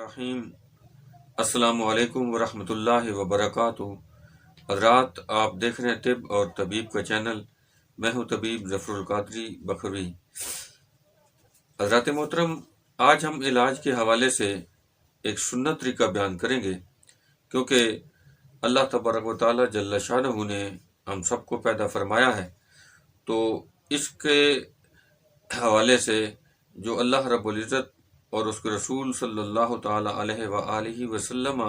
الرحیم السلام علیکم ورحمۃ اللہ وبرکاتہ۔ حضرات، آپ دیکھ رہے ہیں طب اور طبیب کا چینل۔ میں ہوں طبیب ظفر القادری بکھروی۔ حضرات محترم، آج ہم علاج کے حوالے سے ایک سنت طریقہ بیان کریں گے، کیونکہ اللہ تبارک و تعالی جل شانہ نے ہم سب کو پیدا فرمایا ہے، تو اس کے حوالے سے جو اللہ رب العزت اور اس کے رسول صلی اللہ تعالی علیہ وآلہ وسلم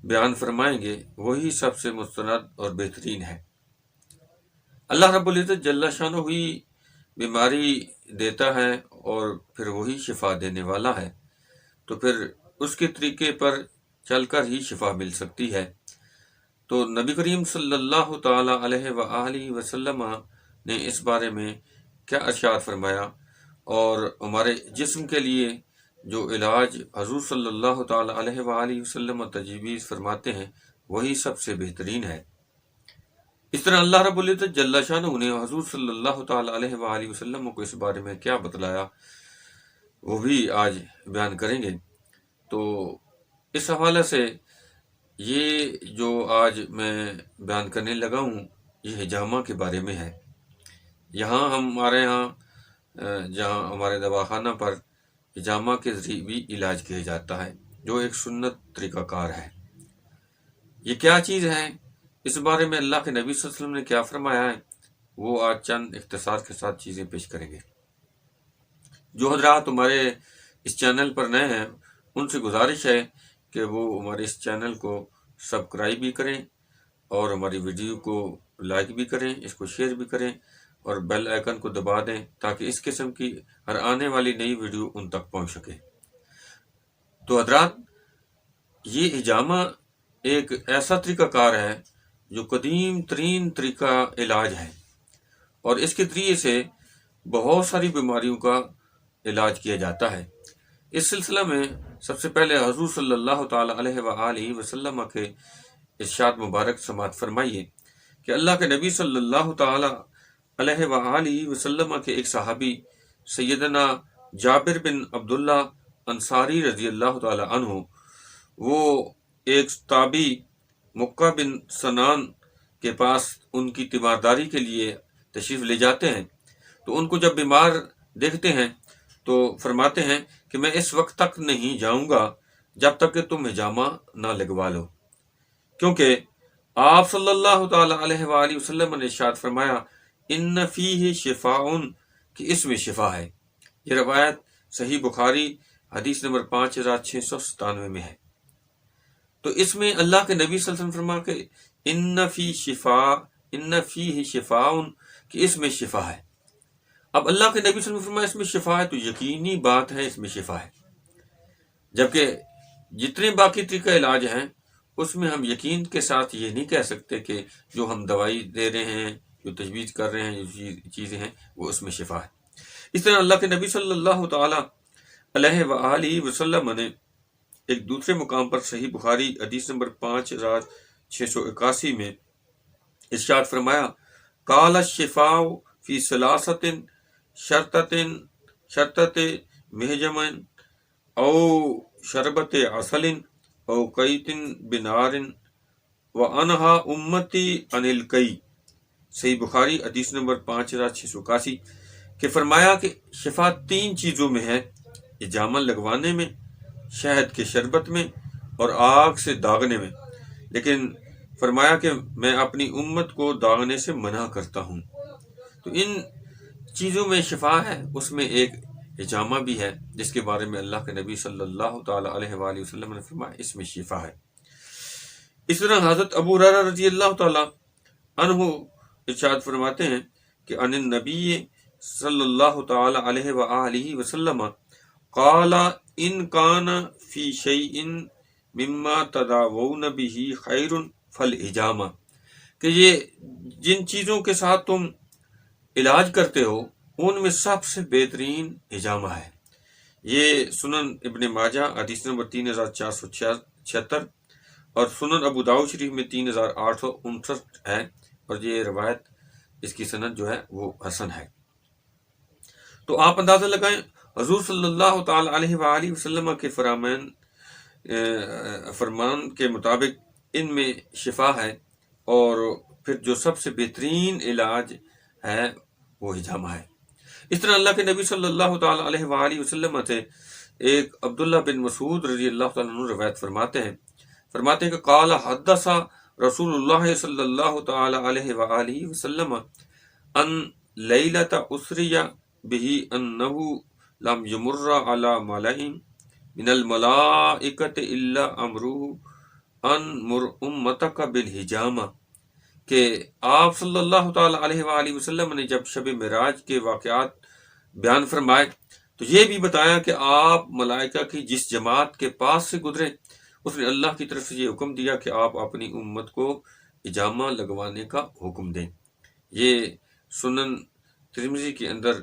بیان فرمائیں گے، وہی سب سے مستند اور بہترین ہے۔ اللہ رب العزت جل شانہ ہی بیماری دیتا ہے اور پھر وہی شفا دینے والا ہے، تو پھر اس کے طریقے پر چل کر ہی شفا مل سکتی ہے۔ تو نبی کریم صلی اللہ تعالی علیہ وآلہ وسلم نے اس بارے میں کیا ارشاد فرمایا، اور ہمارے جسم کے لیے جو علاج حضور صلی اللہ تعالی علیہ وآلہ وسلم تجویز فرماتے ہیں، وہی سب سے بہترین ہے۔ اس طرح اللہ رب العزت جل شانہ نے حضور صلی اللہ تعالی علیہ وآلہ وسلم کو اس بارے میں کیا بتلایا، وہ بھی آج بیان کریں گے۔ تو اس حوالے سے یہ جو آج میں بیان کرنے لگا ہوں، یہ حجامہ کے بارے میں ہے۔ یہاں ہمارے یہاں جہاں ہمارے دواخانہ پر حجامہ کے ذریعے بھی علاج کیا جاتا ہے، جو ایک سنت طریقہ کار ہے۔ یہ کیا چیز ہے، اس بارے میں اللہ کے نبی صلی اللہ علیہ وسلم نے کیا فرمایا ہے، وہ آج چند اختصار کے ساتھ چیزیں پیش کریں گے۔ جو حضرات ہمارے اس چینل پر نئے ہیں، ان سے گزارش ہے کہ وہ ہمارے اس چینل کو سبسکرائب بھی کریں اور ہماری ویڈیو کو لائک بھی کریں، اس کو شیئر بھی کریں اور بیل آئیکن کو دبا دیں، تاکہ اس قسم کی ہر آنے والی نئی ویڈیو ان تک پہنچ سکے۔ تو حضرات، یہ حجامہ ایک ایسا طریقہ کار ہے جو قدیم ترین طریقہ علاج ہے، اور اس کے ذریعے سے بہت ساری بیماریوں کا علاج کیا جاتا ہے۔ اس سلسلہ میں سب سے پہلے حضور صلی اللہ تعالی علیہ وآلہ وسلم کے ارشاد مبارک سماعت فرمائیے کہ اللہ کے نبی صلی اللہ تعالی علیہ وآلہ وسلم کے ایک صحابی سیدنا جابر بن عبداللہ انصاری رضی اللہ تعالی عنہ، وہ ایک تابعی مکہ بن سنان کے پاس ان کی تیمارداری کے لیے تشریف لے جاتے ہیں۔ تو ان کو جب بیمار دیکھتے ہیں تو فرماتے ہیں کہ میں اس وقت تک نہیں جاؤں گا جب تک کہ تم حجامہ نہ لگوا لو، کیونکہ آپ صلی اللہ تعالی علیہ وآلہ وسلم نے ارشاد فرمایا ان فیہ شفاء، کہ اس میں شفا ہے۔ یہ روایت صحیح بخاری حدیث نمبر 5697 میں ہے۔ تو اس میں اللہ کے نبی صلی اللہ علیہ وسلم فرما کہ ان فیہ شفاء، کہ اس میں شفا ہے۔ اب اللہ کے نبی صلی اللہ علیہ وسلم فرما اس میں شفا ہے، تو یقینی بات ہے اس میں شفا ہے، جبکہ جتنے باقی طریقہ علاج ہیں اس میں ہم یقین کے ساتھ یہ نہیں کہہ سکتے کہ جو ہم دوائی دے رہے ہیں، جو تجویز کر رہے ہیں، جو چیزیں ہیں، وہ اس میں شفا ہے۔ اس طرح اللہ کے نبی صلی اللہ تعالی علیہ وآلہ وسلم نے ایک دوسرے مقام پر صحیح بخاری حدیث نمبر 5681 میں ارشاد فرمایا قال الشفاء فی ثلاثۃ شرطۃ محجم او شربت عسل او قیت بنار وانہا امتی عن القی۔ صحیح بخاری حدیث نمبر 5681 کہ فرمایا کہ شفا 3 چیزوں میں ہے، حجامہ لگوانے میں، شہد کے شربت میں، اور آگ سے داغنے میں، لیکن فرمایا کہ میں اپنی امت کو داغنے سے منع کرتا ہوں۔ تو ان چیزوں میں شفا ہے، اس میں ایک حجامہ بھی ہے، جس کے بارے میں اللہ کے نبی صلی اللہ تعالی علیہ وآلہ وسلم نے فرمایا اس میں شفا ہے۔ اس طرح حضرت ابو ہریرہ رضی اللہ تعالی عنہ ارشاد فرماتے ہیں کہ ان النبی صلی اللہ تعالی علیہ وآلہ وسلم قال ان کان فی شیء مما تداوون به خیر فالحجامہ، کہ یہ جن چیزوں کے ساتھ تم علاج کرتے ہو ان میں سب سے بہترین حجامہ ہے۔ یہ سنن ابن ماجہ حدیث نمبر 3476 اور سنن ابو داؤد شریف میں 3859 ہے، اور یہ روایت اس کی سند جو ہے وہ حسن ہے۔ تو آپ اندازہ لگائیں، حضور صلی اللہ تعالی علیہ وآلہ وسلم کے فرمان فرمان کے مطابق ان میں شفا ہے، اور پھر جو سب سے بہترین علاج ہے وہ حجامہ ہے۔ اس طرح اللہ کے نبی صلی اللہ تعالیٰ علیہ وآلہ وسلم سے ایک عبداللہ بن مسعود رضی اللہ تعالیٰ عنہ روایت فرماتے ہیں کہ قال حدث رسول اللہ صلی اللہ تعالیٰ علیہ وآلہ وسلم ان لیلۃ اسری بہ انہ لم یمر علی ملئ من الملائکۃ الا امرہ ان مر امتک بالحجامہ، کہ آپ صلی اللہ تعالیٰ علیہ وآلہ وسلم نے جب شب معراج کے واقعات بیان فرمائے تو یہ بھی بتایا کہ آپ ملائکہ کی جس جماعت کے پاس سے گزرے اس نے اللہ کی طرف سے یہ حکم دیا کہ آپ اپنی امت کو حجامہ لگوانے کا حکم دیں۔ یہ سنن ترمذی کے اندر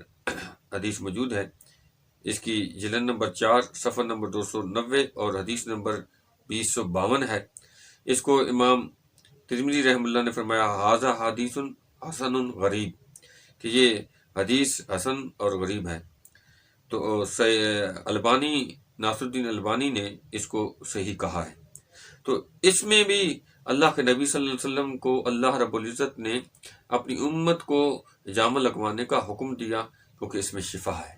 حدیث موجود ہے، اس کی جلد نمبر 4 صفحہ نمبر 290 اور حدیث نمبر 2052 ہے۔ اس کو امام ترمذی رحمہ اللہ نے فرمایا ھذا حدیث حسن غریب، کہ یہ حدیث حسن اور غریب ہے۔ تو البانی ناصر الدین البانی نے اس کو صحیح کہا ہے۔ تو اس میں بھی اللہ کے نبی صلی اللہ علیہ وسلم کو اللہ رب العزت نے اپنی امت کو حجامہ لگوانے کا حکم دیا، کیونکہ اس میں شفا ہے۔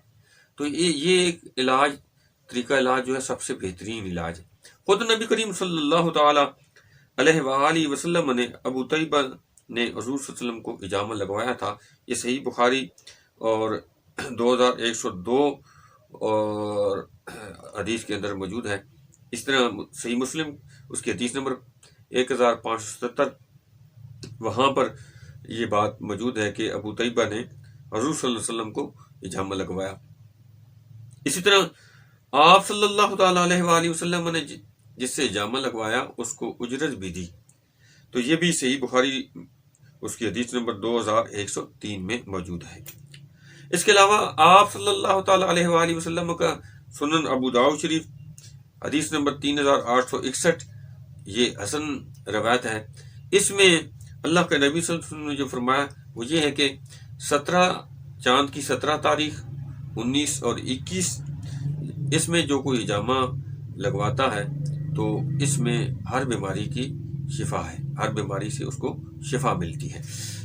تو یہ ایک طریقہ علاج جو ہے سب سے بہترین علاج ہے۔ خود نبی کریم صلی اللہ تعالی علیہ وآلہ وسلم نے ابو طیبہ نے حضور صلی اللہ علیہ وسلم کو حجامہ لگوایا تھا۔ یہ صحیح بخاری اور 2102 اور حدیث کے اندر موجود ہے۔ اس طرح صحیح مسلم اس کی حدیث نمبر 1577 وہاں پر یہ بات موجود ہے کہ ابو طیبہ نے حضور صلی اللہ علیہ وسلم کو حجامہ لگوایا۔ اسی طرح آپ صلی اللہ تعالیٰ علیہ وآلہ وسلم نے جس سے حجامہ لگوایا اس کو اجرت بھی دی، تو یہ بھی صحیح بخاری اس کی حدیث نمبر 2103 میں موجود ہے۔ اس کے علاوہ آپ صلی اللہ تعالیٰ علیہ وآلہ وسلم کا سنن ابو داؤد شریف حدیث نمبر 3861 یہ حسن روایت ہے۔ اس میں اللہ کے نبی صلی اللہ علیہ وسلم نے جو فرمایا وہ یہ ہے کہ 17 چاند کی 17 تاریخ 19 اور 21 اس میں جو کوئی حجامہ لگواتا ہے تو اس میں ہر بیماری کی شفا ہے، ہر بیماری سے اس کو شفا ملتی ہے۔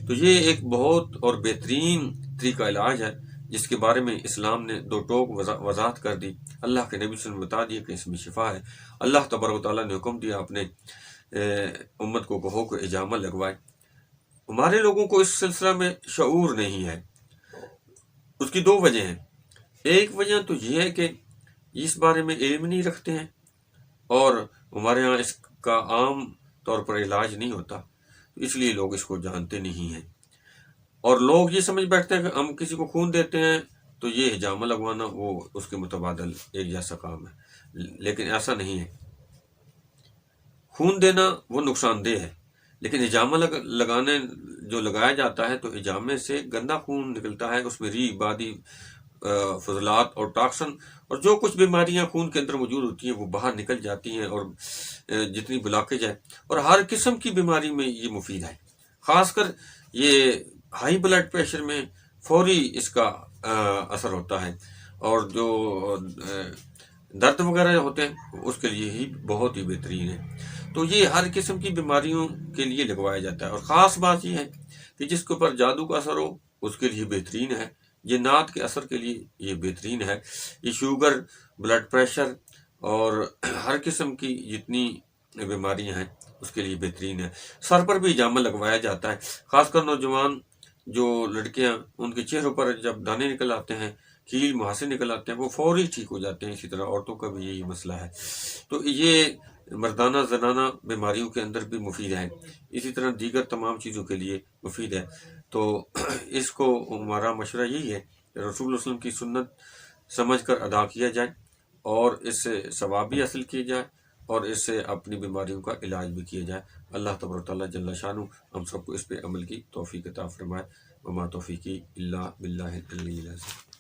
تو یہ ایک بہت اور بہترین طریقہ علاج ہے جس کے بارے میں اسلام نے دو ٹوک وضاحت کر دی۔ اللہ کے نبی صلی اللہ علیہ وسلم نے بتا دیا کہ اس میں شفا ہے۔ اللہ تبارک و تعالیٰ نے حکم دیا اپنے امت کو کہو کہ حجامہ لگوائے۔ ہمارے لوگوں کو اس سلسلہ میں شعور نہیں ہے۔ اس کی دو وجہ ہیں۔ ایک وجہ تو یہ ہے کہ اس بارے میں علم نہیں رکھتے ہیں، اور ہمارے ہاں اس کا عام طور پر علاج نہیں ہوتا، اس لیے لوگ اس کو جانتے نہیں ہیں، اور لوگ یہ سمجھ بیٹھتے ہیں کہ ہم کسی کو خون دیتے ہیں تو یہ حجامہ لگوانا وہ اس کے متبادل ایک جیسا کام ہے، لیکن ایسا نہیں ہے۔ خون دینا وہ نقصان دہ ہے، لیکن حجامہ لگایا جاتا ہے تو حجامے سے گندا خون نکلتا ہے، اس میں ری بادی فضلات اور ٹاکسن اور جو کچھ بیماریاں خون کے اندر موجود ہوتی ہیں وہ باہر نکل جاتی ہیں، اور جتنی بلاکیج ہے، اور ہر قسم کی بیماری میں یہ مفید ہے۔ خاص کر یہ ہائی بلڈ پریشر میں فوری اس کا اثر ہوتا ہے، اور جو درد وغیرہ ہوتے ہیں اس کے لیے ہی بہت ہی بہترین ہے۔ تو یہ ہر قسم کی بیماریوں کے لیے لگوایا جاتا ہے، اور خاص بات یہ ہے کہ جس کے اوپر جادو کا اثر ہو اس کے لیے بہترین ہے، جنات کے اثر کے لیے یہ بہترین ہے۔ یہ شوگر، بلڈ پریشر اور ہر قسم کی جتنی بیماریاں ہیں اس کے لیے بہترین ہے۔ سر پر بھی حجامہ لگوایا جاتا ہے، خاص کر نوجوان جو لڑکیاں ان کے چہروں پر جب دانے نکل آتے ہیں، کیل مہاسے نکل آتے ہیں، وہ فوری ٹھیک ہو جاتے ہیں۔ اسی طرح عورتوں کا بھی یہی مسئلہ ہے، تو یہ مردانہ زنانہ بیماریوں کے اندر بھی مفید ہے، اسی طرح دیگر تمام چیزوں کے لیے مفید ہے۔ تو اس کو ہمارا مشورہ یہی ہے کہ رسول اللہ صلی اللہ علیہ وسلم کی سنت سمجھ کر ادا کیا جائے، اور اس سے ثواب بھی حاصل کیا جائے، اور اس سے اپنی بیماریوں کا علاج بھی کیا جائے۔ اللہ تبارک و تعالیٰ جل شانہ ہم سب کو اس پہ عمل کی توفیق عطا فرمائے۔ وما توفیقی الا باللہ العلی العظیم۔